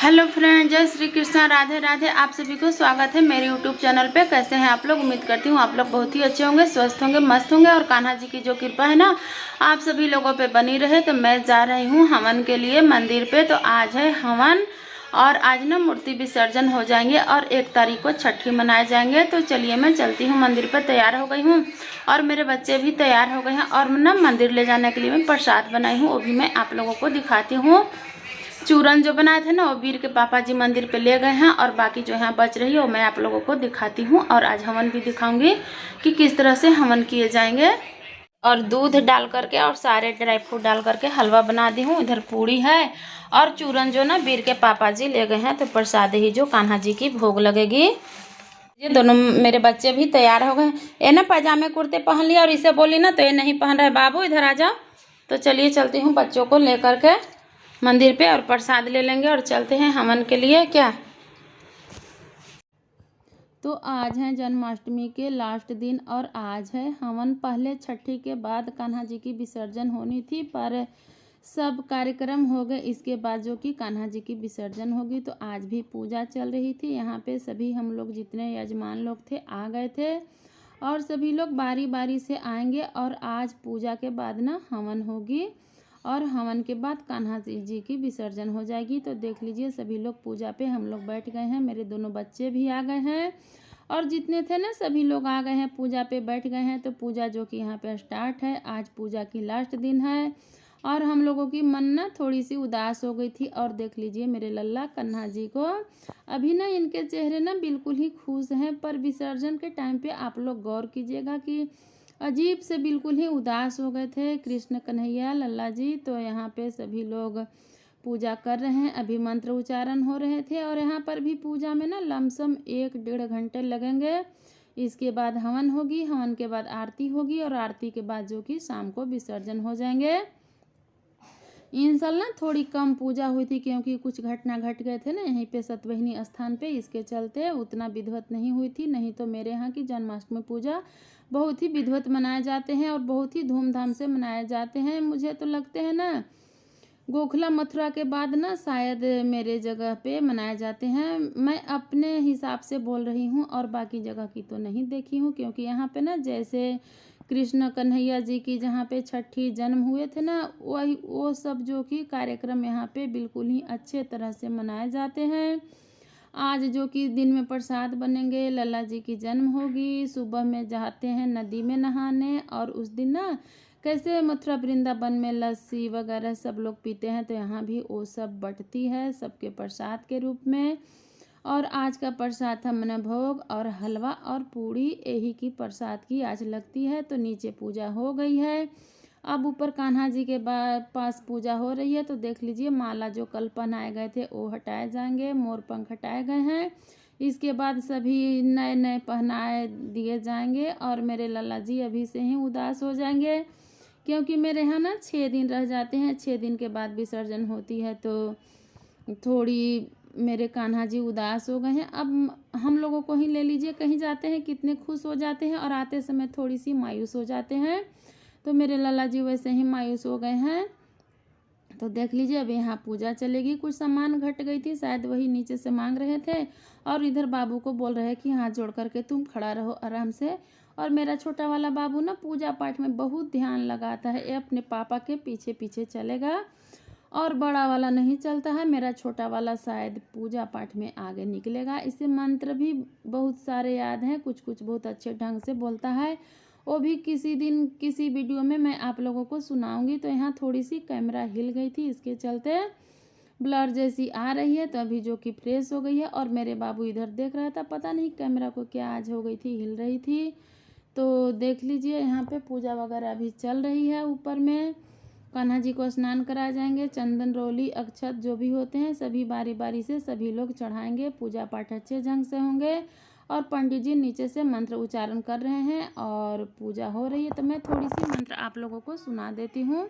Hello friend, जय श्री कृष्णा, राधे राधे। आप सभी को स्वागत है मेरे यूट्यूब चैनल पे। कैसे हैं आप लोग? उम्मीद करती हूँ आप लोग बहुत ही अच्छे होंगे, स्वस्थ होंगे, मस्त होंगे और कान्हा जी की जो कृपा है ना आप सभी लोगों पे बनी रहे। तो मैं जा रही हूँ हवन के लिए मंदिर पे। तो आज है हवन और आज ना मूर्ति विसर्जन हो जाएंगे और 1 तारीख को छठी मनाए जाएंगे। तो चलिए मैं चलती हूँ मंदिर पर। तैयार हो गई हूँ और मेरे बच्चे भी तैयार हो गए हैं और ना मंदिर ले जाने के लिए मैं प्रसाद बनाई हूँ, वो भी मैं आप लोगों को दिखाती हूँ। चूरन जो बनाए थे ना वो वीर के पापा जी मंदिर पे ले गए हैं और बाकी जो यहाँ बच रही है वो मैं आप लोगों को दिखाती हूँ। और आज हवन भी दिखाऊंगी कि किस तरह से हवन किए जाएंगे। और दूध डाल करके और सारे ड्राई फ्रूट डाल करके हलवा बना दी हूँ। इधर पूड़ी है और चूरन जो ना वीर के पापा जी ले गए हैं, तो प्रसाद ही जो कान्हा जी की भोग लगेगी। ये दोनों मेरे बच्चे भी तैयार हो गए। ये ना पैजामे कुर्ते पहन लिया और इसे बोली ना तो ये नहीं पहन रहा है। बाबू इधर आ जाओ। तो चलिए चलती हूँ बच्चों को लेकर के मंदिर पे और प्रसाद ले लेंगे और चलते हैं हवन के लिए। क्या तो आज है जन्माष्टमी के लास्ट दिन और आज है हवन। पहले छठी के बाद कान्हा जी की विसर्जन होनी थी, पर सब कार्यक्रम हो गए इसके बाद जो कि कान्हा जी की विसर्जन होगी। तो आज भी पूजा चल रही थी यहाँ पे। सभी हम लोग जितने यजमान लोग थे आ गए थे और सभी लोग बारी बारी से आएंगे। और आज पूजा के बाद ना हवन होगी और हवन के बाद कान्हा जी की विसर्जन हो जाएगी। तो देख लीजिए सभी लोग पूजा पे हम लोग बैठ गए हैं। मेरे दोनों बच्चे भी आ गए हैं और जितने थे ना सभी लोग आ गए हैं, पूजा पे बैठ गए हैं। तो पूजा जो कि यहाँ पे स्टार्ट है। आज पूजा की लास्ट दिन है और हम लोगों की मन ना थोड़ी सी उदास हो गई थी। और देख लीजिए मेरे लल्ला कन्हा जी को, अभी ना इनके चेहरे ना बिल्कुल ही खुश हैं, पर विसर्जन के टाइम पे आप लोग गौर कीजिएगा कि अजीब से बिल्कुल ही उदास हो गए थे कृष्ण कन्हैया लल्ला जी। तो यहाँ पे सभी लोग पूजा कर रहे हैं, अभी मंत्र उच्चारण हो रहे थे और यहाँ पर भी पूजा में ना लमसम 1-1.5 घंटे लगेंगे। इसके बाद हवन होगी, हवन के बाद आरती होगी और आरती के बाद जो कि शाम को विसर्जन हो जाएंगे। इन साल ना थोड़ी कम पूजा हुई थी क्योंकि कुछ घटना घट गए थे ना यहीं पे सतवहिनी स्थान पे, इसके चलते उतना विधिवत नहीं हुई थी। नहीं तो मेरे यहाँ की जन्माष्टमी पूजा बहुत ही विधिवत मनाए जाते हैं और बहुत ही धूमधाम से मनाए जाते हैं। मुझे तो लगते हैं ना गोखला मथुरा के बाद ना शायद मेरे जगह पे मनाए जाते हैं। मैं अपने हिसाब से बोल रही हूँ और बाकी जगह की तो नहीं देखी हूँ, क्योंकि यहाँ पे ना जैसे कृष्ण कन्हैया जी की जहाँ पे छठी जन्म हुए थे ना वही वो सब जो कि कार्यक्रम यहाँ पे बिल्कुल ही अच्छे तरह से मनाए जाते हैं। आज जो कि दिन में प्रसाद बनेंगे, लल्ला जी की जन्म होगी, सुबह में जाते हैं नदी में नहाने और उस दिन ना कैसे मथुरा वृंदावन में लस्सी वगैरह सब लोग पीते हैं, तो यहाँ भी वो सब बंटती है सबके प्रसाद के रूप में। और आज का प्रसाद था मन भोग और हलवा और पूड़ी, यही की प्रसाद की आज लगती है। तो नीचे पूजा हो गई है, अब ऊपर कान्हा जी के पास पूजा हो रही है। तो देख लीजिए माला जो कल पहनाए गए थे वो हटाए जाएंगे, मोर पंख हटाए गए हैं। इसके बाद सभी नए नए पहनाए दिए जाएंगे और मेरे लल्ला जी अभी से ही उदास हो जाएंगे क्योंकि मेरे यहाँ ना 6 दिन रह जाते हैं, 6 दिन के बाद विसर्जन होती है। तो थोड़ी मेरे कान्हा जी उदास हो गए हैं। अब हम लोगों को ही ले लीजिए, कहीं जाते हैं कितने खुश हो जाते हैं और आते समय थोड़ी सी मायूस हो जाते हैं। तो मेरे लल्ला जी वैसे ही मायूस हो गए हैं। तो देख लीजिए अब यहाँ पूजा चलेगी। कुछ सामान घट गई थी, शायद वही नीचे से मांग रहे थे और इधर बाबू को बोल रहे कि हाथ जोड़ करके तुम खड़ा रहो आराम से। और मेरा छोटा वाला बाबू ना पूजा पाठ में बहुत ध्यान लगाता है, ये अपने पापा के पीछे पीछे चलेगा और बड़ा वाला नहीं चलता है। मेरा छोटा वाला शायद पूजा पाठ में आगे निकलेगा। इसे मंत्र भी बहुत सारे याद हैं, कुछ कुछ बहुत अच्छे ढंग से बोलता है। वो भी किसी दिन किसी वीडियो में मैं आप लोगों को सुनाऊंगी। तो यहाँ थोड़ी सी कैमरा हिल गई थी, इसके चलते ब्लर जैसी आ रही है। तो अभी जो कि फ्रेश हो गई है और मेरे बाबू इधर देख रहा था, पता नहीं कैमरा को क्या आज हो गई थी, हिल रही थी। तो देख लीजिए यहाँ पे पूजा वगैरह अभी चल रही है। ऊपर में कान्हा जी को स्नान कराए जाएंगे, चंदन रोली अक्षत जो भी होते हैं सभी बारी बारी से सभी लोग चढ़ाएंगे। पूजा पाठ अच्छे ढंग से होंगे और पंडित जी नीचे से मंत्र उच्चारण कर रहे हैं और पूजा हो रही है। तो मैं थोड़ी सी मंत्र आप लोगों को सुना देती हूँ।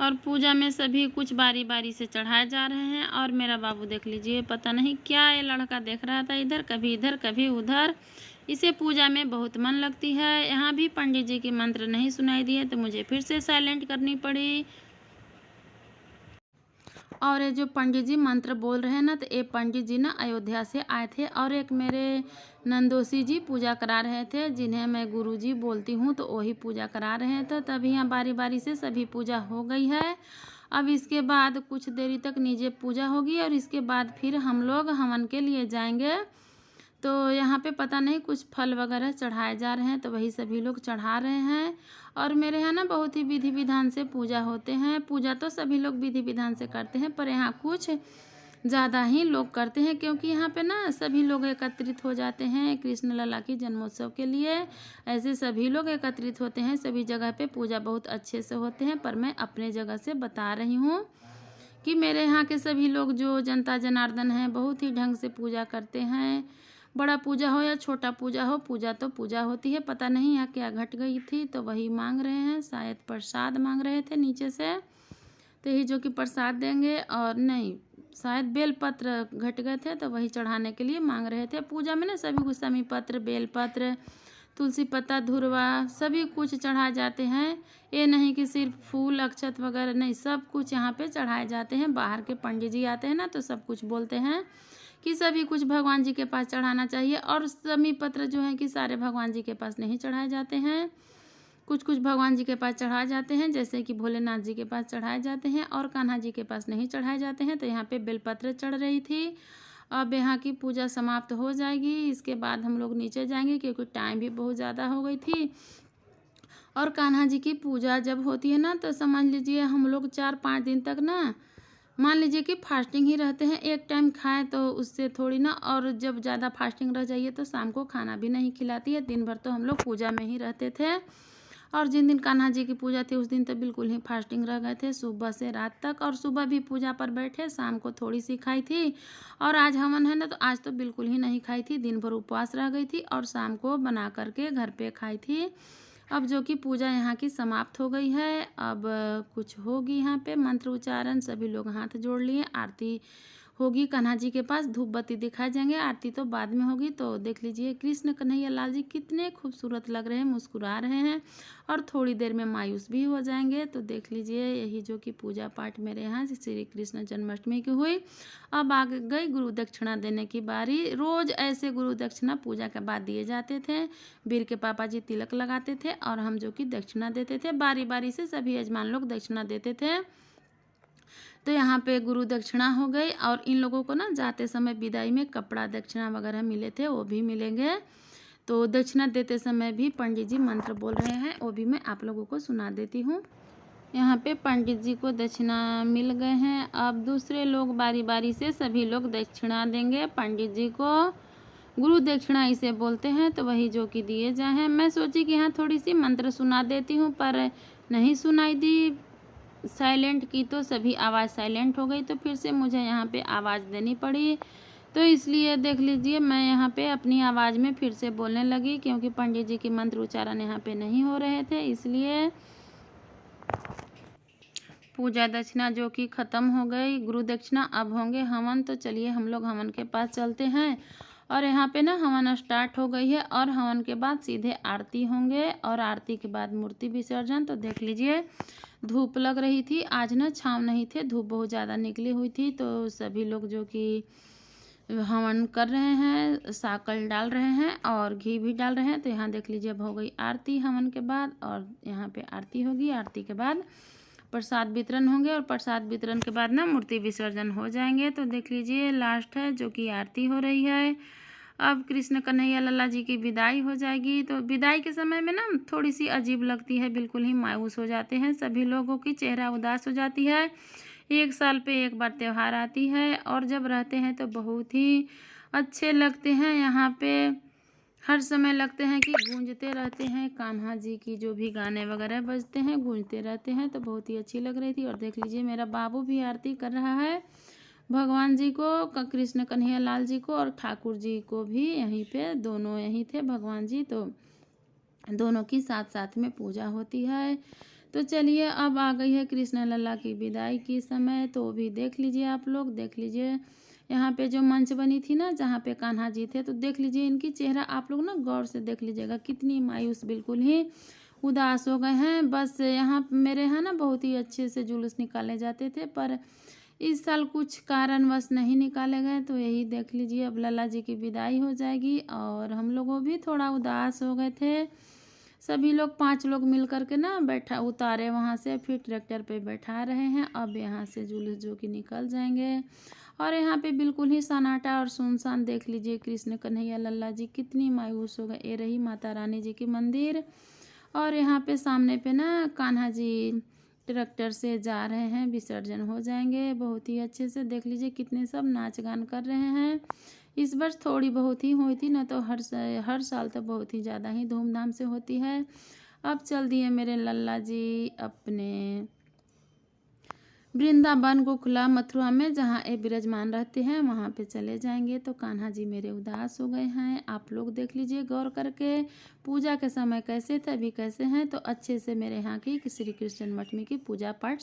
और पूजा में सभी कुछ बारी बारी से चढ़ाए जा रहे हैं और मेरा बाबू देख लीजिए पता नहीं क्या ये लड़का देख रहा था, इधर कभी उधर। इसे पूजा में बहुत मन लगती है। यहाँ भी पंडित जी की मंत्र नहीं सुनाई दिए तो मुझे फिर से साइलेंट करनी पड़ी। और ये जो पंडित जी मंत्र बोल रहे हैं ना, तो ये पंडित जी ना अयोध्या से आए थे और एक मेरे नंदोसी जी पूजा करा रहे थे, जिन्हें मैं गुरु जी बोलती हूँ, तो वही पूजा करा रहे हैं। तो तभी यहाँ बारी बारी से सभी पूजा हो गई है। अब इसके बाद कुछ देरी तक नीचे पूजा होगी और इसके बाद फिर हम लोग हवन के लिए जाएंगे। तो यहाँ पे पता नहीं कुछ फल वगैरह चढ़ाए जा रहे हैं, तो वही सभी लोग चढ़ा रहे हैं। और मेरे यहाँ ना बहुत ही विधि विधान से पूजा होते हैं। पूजा तो सभी लोग विधि विधान से करते हैं, पर यहाँ कुछ ज़्यादा ही लोग करते हैं, क्योंकि यहाँ पे ना सभी लोग एकत्रित हो जाते हैं कृष्ण लला की जन्मोत्सव के लिए। ऐसे सभी लोग एकत्रित होते हैं, सभी जगह पे पूजा बहुत अच्छे से होते हैं। पर मैं अपने जगह से बता रही हूँ कि मेरे यहाँ के सभी लोग जो जनता जनार्दन हैं बहुत ही ढंग से पूजा करते हैं। बड़ा पूजा हो या छोटा पूजा हो, पूजा तो पूजा होती है। पता नहीं यहाँ क्या घट गई थी, तो वही मांग रहे हैं, शायद प्रसाद मांग रहे थे नीचे से, तो यही जो कि प्रसाद देंगे। और नहीं, शायद बेलपत्र घट गए थे, तो वही चढ़ाने के लिए मांग रहे थे। पूजा में ना सभी कुछ समी पत्र, बेलपत्र, तुलसी पत्ता, धुरवा, सभी कुछ चढ़ाए जाते हैं। ये नहीं कि सिर्फ फूल अक्षत वगैरह, नहीं, सब कुछ यहाँ पे चढ़ाए जाते हैं। बाहर के पंडित जी आते हैं ना, तो सब कुछ बोलते हैं कि सभी कुछ भगवान जी के पास चढ़ाना चाहिए। और समी पत्र जो है कि सारे भगवान जी के पास नहीं चढ़ाए जाते हैं, कुछ कुछ भगवान जी के पास चढ़ाए जाते हैं, जैसे कि भोलेनाथ जी के पास चढ़ाए जाते हैं और कान्हा जी के पास नहीं चढ़ाए जाते हैं। तो यहाँ पे बेलपत्र चढ़ रही थी। अब यहाँ की पूजा समाप्त हो जाएगी, इसके बाद हम लोग नीचे जाएंगे, क्योंकि टाइम भी बहुत ज़्यादा हो गई थी। और कान्हा जी की पूजा जब होती है ना, तो समझ लीजिए हम लोग 4-5 दिन तक ना, मान लीजिए कि फास्टिंग ही रहते हैं। एक टाइम खाएं तो उससे थोड़ी ना, और जब ज़्यादा फास्टिंग रह जाइए तो शाम को खाना भी नहीं खिलाती है। दिन भर तो हम लोग पूजा में ही रहते थे। और जिन दिन कान्हा जी की पूजा थी उस दिन तो बिल्कुल ही फास्टिंग रह गए थे, सुबह से रात तक। और सुबह भी पूजा पर बैठे, शाम को थोड़ी सी खाई थी। और आज हवन है ना, तो आज तो बिल्कुल ही नहीं खाई थी, दिन भर उपवास रह गई थी और शाम को बना करके घर पे खाई थी। अब जो कि पूजा यहाँ की समाप्त हो गई है। अब कुछ होगी यहाँ पे मंत्र उच्चारण, सभी लोग हाथ जोड़ लिए, आरती होगी कान्हा जी के पास, धूप बत्ती दिखाए जाएंगे, आरती तो बाद में होगी। तो देख लीजिए कृष्ण कन्हैया लाल जी कितने खूबसूरत लग रहे हैं, मुस्कुरा रहे हैं और थोड़ी देर में मायूस भी हो जाएंगे। तो देख लीजिए यही जो कि पूजा पाठ मेरे यहाँ श्री कृष्ण जन्माष्टमी की हुई। अब आ गई गुरु दक्षिणा देने की बारी। रोज़ ऐसे गुरु दक्षिणा पूजा के बाद दिए जाते थे। वीर के पापा जी तिलक लगाते थे और हम जो कि दक्षिणा देते थे, बारी बारी से सभी यजमान लोग दक्षिणा देते थे। तो यहाँ पे गुरु दक्षिणा हो गई। और इन लोगों को ना जाते समय विदाई में कपड़ा दक्षिणा वगैरह मिले थे, वो भी मिलेंगे। तो दक्षिणा देते समय भी पंडित जी मंत्र बोल रहे हैं, वो भी मैं आप लोगों को सुना देती हूँ। यहाँ पे पंडित जी को दक्षिणा मिल गए हैं। अब दूसरे लोग बारी बारी से सभी लोग दक्षिणा देंगे पंडित जी को। गुरु दक्षिणा इसे बोलते हैं, तो वही जो कि दिए जाए हैं। मैं सोची कि यहाँ थोड़ी सी मंत्र सुना देती हूँ, पर नहीं सुनाई दी, साइलेंट की तो सभी आवाज़ साइलेंट हो गई, तो फिर से मुझे यहाँ पे आवाज़ देनी पड़ी। तो इसलिए देख लीजिए मैं यहाँ पे अपनी आवाज़ में फिर से बोलने लगी, क्योंकि पंडित जी के मंत्र उच्चारण यहाँ पे नहीं हो रहे थे। इसलिए पूजा दक्षिणा जो कि ख़त्म हो गई, गुरु दक्षिणा। अब होंगे हवन, तो चलिए हम लोग हवन के पास चलते हैं। और यहाँ पे ना हवन स्टार्ट हो गई है और हवन के बाद सीधे आरती होंगे और आरती के बाद मूर्ति विसर्जन। तो देख लीजिए धूप लग रही थी, आज ना छाँव नहीं थे, धूप बहुत ज़्यादा निकली हुई थी। तो सभी लोग जो कि हवन कर रहे हैं, साकल डाल रहे हैं और घी भी डाल रहे हैं। तो यहाँ देख लीजिए अब हो गई आरती हवन के बाद, और यहाँ पे आरती होगी। आरती के बाद प्रसाद वितरण होंगे और प्रसाद वितरण के बाद ना मूर्ति विसर्जन हो जाएंगे। तो देख लीजिए लास्ट है जो कि आरती हो रही है। अब कृष्ण कन्हैया लल्ला जी की विदाई हो जाएगी। तो विदाई के समय में ना थोड़ी सी अजीब लगती है, बिल्कुल ही मायूस हो जाते हैं सभी लोगों की, चेहरा उदास हो जाती है। एक साल पे एक बार त्यौहार आती है और जब रहते हैं तो बहुत ही अच्छे लगते हैं। यहाँ पे हर समय लगते हैं कि गूंजते रहते हैं, कान्हा जी की जो भी गाने वगैरह बजते हैं गूंजते रहते हैं। तो बहुत ही अच्छी लग रही थी। और देख लीजिए मेरा बाबू भी आरती कर रहा है भगवान जी को, कृष्ण कन्हैया लाल जी को, और ठाकुर जी को भी यहीं पे, दोनों यहीं थे भगवान जी। तो दोनों की साथ साथ में पूजा होती है। तो चलिए अब आ गई है कृष्ण लल्ला की विदाई की समय। तो भी देख लीजिए, आप लोग देख लीजिए यहाँ पे जो मंच बनी थी ना, जहाँ पे कान्हा जी थे, तो देख लीजिए इनकी चेहरा आप लोग ना गौर से देख लीजिएगा, कितनी मायूस, बिल्कुल ही उदास हो गए हैं। बस यहाँ मेरे यहाँ ना बहुत ही अच्छे से जुलूस निकाले जाते थे, पर इस साल कुछ कारणवश नहीं निकाले गए, तो यही देख लीजिए अब लल्ला जी की विदाई हो जाएगी। और हम लोगों भी थोड़ा उदास हो गए थे। सभी लोग 5 लोग मिल कर के ना उतारे वहाँ से, फिर ट्रैक्टर पे बैठा रहे हैं। अब यहाँ से जुलूस जो कि निकल जाएंगे। और यहाँ पे बिल्कुल ही सन्नाटा और सुनसान, देख लीजिए कृष्ण कन्हैया लल्ला जी कितनी मायूस हो गए। ये रही माता रानी जी की मंदिर। और यहाँ पे सामने पे ना कान्हा जी ट्रैक्टर से जा रहे हैं, विसर्जन हो जाएंगे। बहुत ही अच्छे से देख लीजिए कितने सब नाच गान कर रहे हैं। इस वर्ष थोड़ी बहुत ही हुई थी, न तो हर साल तो बहुत ही ज़्यादा ही धूमधाम से होती है। अब चल दिए मेरे लल्ला जी अपने वृंदावन गोकुला मथुरा में, जहाँ ये विराजमान रहते हैं, वहाँ पे चले जाएंगे। तो कान्हा जी मेरे उदास हो गए हैं। आप लोग देख लीजिए गौर करके, पूजा के समय कैसे थे अभी कैसे हैं। तो अच्छे से मेरे यहाँ की श्री कृष्ण मठ में की पूजा पाठ